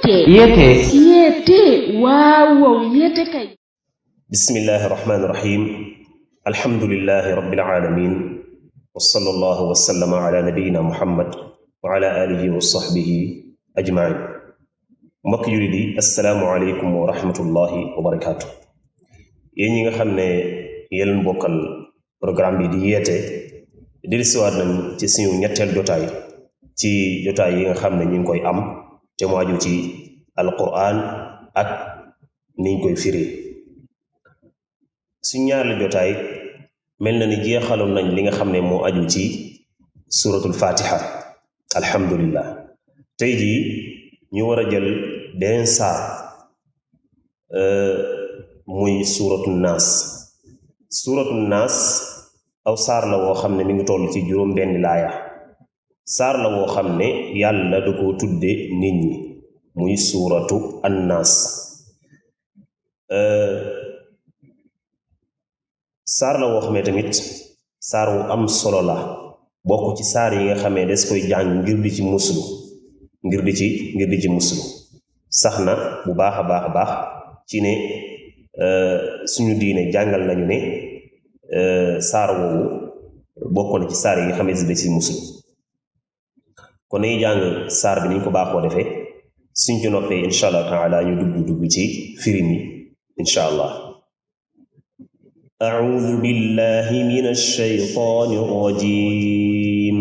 yete waaw yete kay bismillahi rahmani rahim alhamdulillahi rabbil alamin wa sallallahu wa sallama ala nabiyyina muhammad wa ala alihi wa sahbihi ajmain mbokk jullit yi assalaamu aleykum wa rahmatullahi wa barakaatu yéen ñi nga xam ne yéen bokkal programme bi di yeete dellusiwaat nañ ci suñu ñetteel jotaay ci jotaay yi nga xam ne ñu ngi koy am te mu aju ci alquran ak niñ koy firi suñ ñaareel jotaay mel na ni jeexaloon nañ li nga xam ne moo aju ci suratul fatiha alhamdulillah tey jii ñu war a jël beneen saar muy suratul naas aw saar la woo xam ne mi ngi toll ci juróom benn laaya saar la woo xam ne yàlla da ko tudde nit ñi muy suuratu annaas saar la woo xam ne tamit saar wu am solo la bokk ci saar yi nga xamee des koy jàng ngir di ci muslu ngir di ci muslu sax na bu baax a baax ci ne suñu diine jàngal nañu ne saar woowu bokk na ci saar yi nga xamee des ci muslu kon nañu jàng saar bi niñ ko baaxoo defee suñ ci noppee incha allah taala ñu dugg ci firi mi incha allah أعوذ بالله من الشيطان الرجيم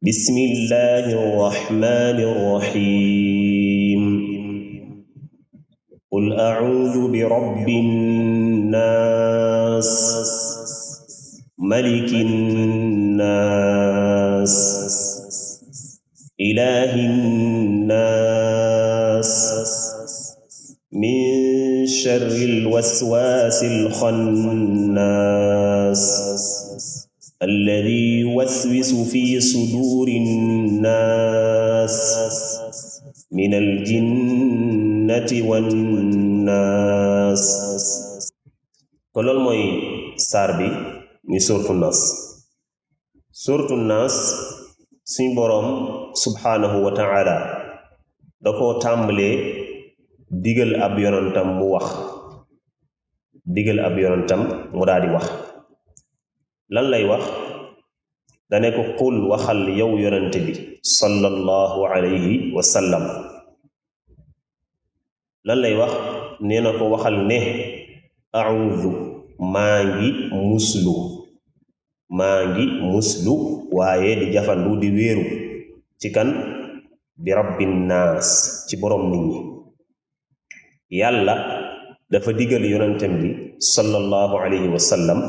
بسم الله الرحمن الرحيم قل أعوذ برب الناس ملك الناس إله الناس من شر الوسواس الخناس الذي يوسوس في صدور الناس من الجنة والناس kon loolu mooy saar bi ñu suuratu naas suñ boroom subhaanahu wa ta'ala da koo tàmbalee digal ab yonantam mu daal di wax lan lay wax dane ko qul waxal yow yonante bi sallallahu alayhi wa sallam lan lay wax nee na ko waxal ne a'udhu maa ngi muslu waaye di jafandu di wéeru ci kan bi rabbin naas ci boroom nit ñi yàlla dafa digal yonentem bi sallallahu alayhi wa sallam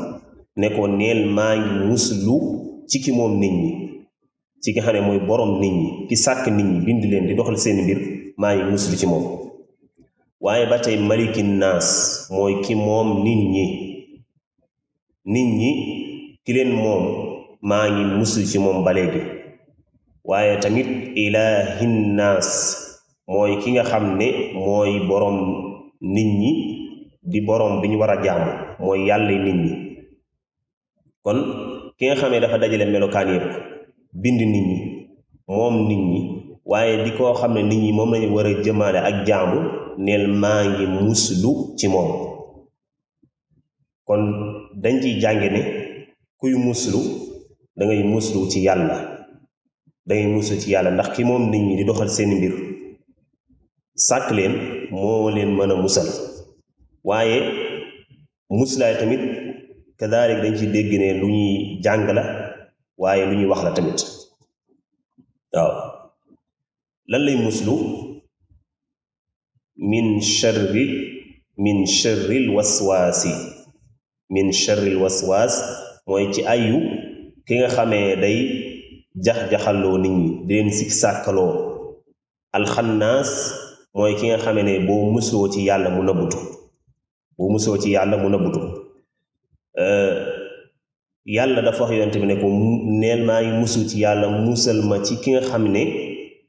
ne ko neel maa ngi muslu ci ki moom nit ñi ci ki xam ne mooy boroom nit ñi ki sàkk nit ñi bind leen di doxal seeni mbir maa ngi muslu ci moom waaye ba tey malikin naas mooy ki moom nit ñi ki leen moom maa ngi muslu ci moom ba léegi waaye tamit ilahin naas mooy ki nga xam ne mooy boroom nit ñi di boroom bi ñu war a jaamu mooy yàlla nit ñi kon ki nga xam ne dafa dajale melokaan yëpp bind nit ñi moom nit ñi waaye di koo xam ne nit ñi moom lañu war a jëmaale ak jaamu neel maa ngi muslu ci moom kon dañ ciy jànge ne kuy muslu da ngay muslu ci yàlla ndax ki moom nit ñi di doxal seeni mbir sàkk leen moo leen mën a musal waaye muslaay tamit kadalik dañ ci dégg ne lu ñuy jàng la waaye lu ñuy wax la tamit waaw lan lay muslu min sharril waswaas mooy ci ayu ki nga xamee day jax-jaxaloo nit ñi di leen sikk sàkkaloo alxannaas mooy ki nga xamee ne boo musloo ci yàlla mu nëbbutu yàlla dafa wax yonent bi ne ko neel maa ngi muslu ci yàlla musal ma ci ki nga xam ne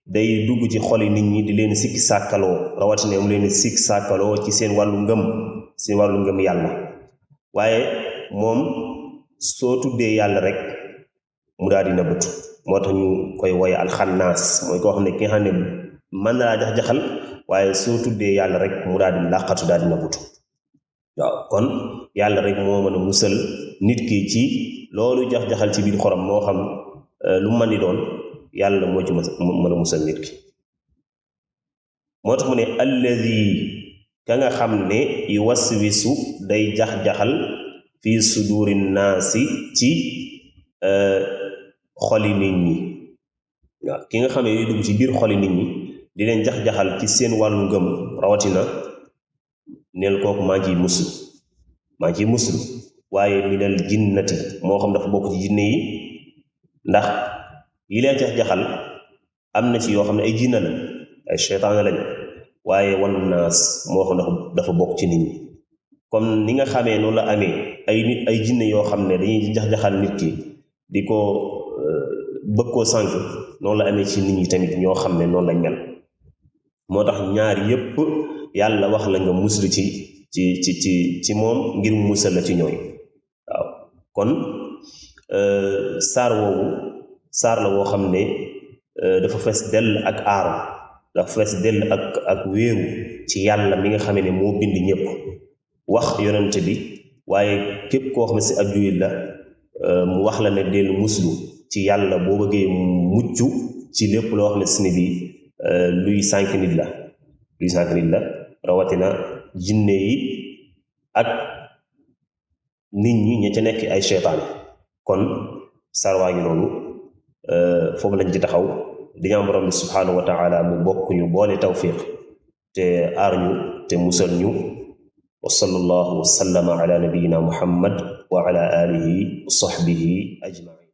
day dugg ci xoli nit ñi di leen sikki sàkkaloo rawatina mu leen sikk sàkkaloo ci seen wàllu ngëm yàlla waaye moom soo tuddee yàlla rek mu daal di nëbbatu moo tax ñu koy woye alxannaas mooy koo xam ne ki nga xam ne mën na laa jax-jaxal waaye soo tuddee yàlla rek mu daal di làqatu daal di nëbbutu waaw kon yàlla rek moo mën a musal nit ki ci loolu jax-jaxal ci biir xolam moo xam lu mën di doon yàlla moo ci mën a musal nit ki moo tax mu ne alladi ka nga xam ne yuwaswisu day jax-jaxal fii suduri naasi ci xoli nit ñi waaw ki nga xam ne di dugg ci biir xoli nit ñi di leen jax-jaxal ci seen wàllu ngëm rawatina neel kooku maa ngi ciy muslu waaye minal jinnati moo xam dafa bokk ci jinne yi ndax yi leen jax-jaxal am na ci yoo xam ne ay jinna lañ ay seytaane lañ waaye wan naas moo xam dafa bokk ci nit ñi comme ni nga xamee noonu la amee ay jinne yoo xam ne dañuy jax-jaxal nit ki di ko bëgg koo sànq noonu la amee ci nit ñi tamit ñoo xam ne noonu lañ mel moo tax ñaar yépp yàlla wax la nga muslu ci moom ngir mu musal la ci ñooy waaw kon saar woowu saar la woo xam ne dafa fees dell ak aaru dafa fees dell ak wéeru ci yàlla mi nga xamee ne moo bind ñëpp wax yonent bi waaye képp koo xam ne si ab jullit la mu wax la ne dellu muslu ci yàlla boo bëggee mucc ci lépp loo xam ne si ne bi luy sànk nit la rawatina jinne yi ak nit ñi ña ca nekk ay seytaan kon sarwaa ngi noonu foofu lañ ci taxaw di ñaan borom bi subhaanahu wa taala mu bokk ñu boole tawfiq te aar ñu te musal ñu wa sallallahu wa sallama ala nabiyyina muhammad wa ala alihi wa sahbihi ajmain